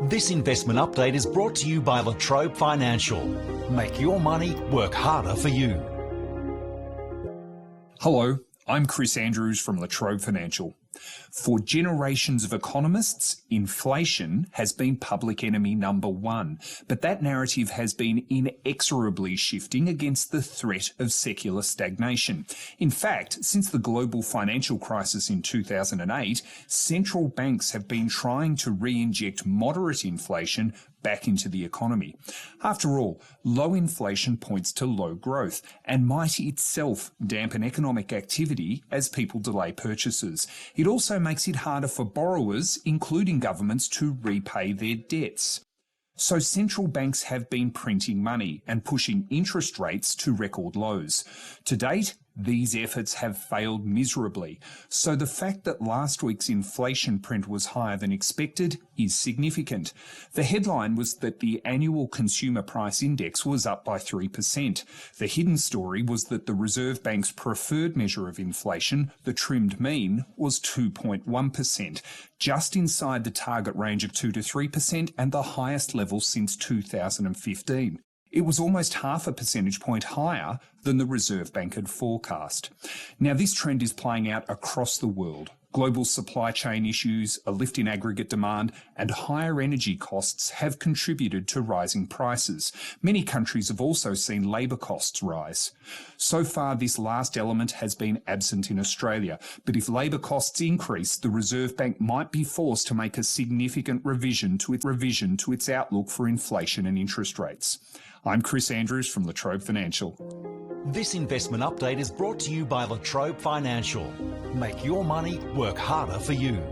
This investment update is brought to you by Trobe Financial. Make your money work harder for you. Hello, I'm Chris Andrews from Trobe Financial. For generations of economists, inflation has been public enemy number one, but that narrative has been inexorably shifting against the threat of secular stagnation. In fact, since the global financial crisis in 2008, central banks have been trying to re-inject moderate inflation back into the economy. After all, low inflation points to low growth and might itself dampen economic activity as people delay purchases. It also makes it harder for borrowers, including governments, to repay their debts. So central banks have been printing money and pushing interest rates to record lows. To date, these efforts have failed miserably. So the fact that last week's inflation print was higher than expected is significant. The headline was that the annual consumer price index was up by 3%. The hidden story was that the Reserve Bank's preferred measure of inflation, the trimmed mean, was 2.1%, just inside the target range of 2 to 3% and the highest level since 2015. It was almost half a percentage point higher than the Reserve Bank had forecast. Now, this trend is playing out across the world. Global supply chain issues, a lift in aggregate demand, and higher energy costs have contributed to rising prices. Many countries have also seen labour costs rise. So far, this last element has been absent in Australia, but if labour costs increase, the Reserve Bank might be forced to make a significant revision to its outlook for inflation and interest rates. I'm Chris Andrews from Trobe Financial. This investment update is brought to you by Trobe Financial. Make your money work harder for you.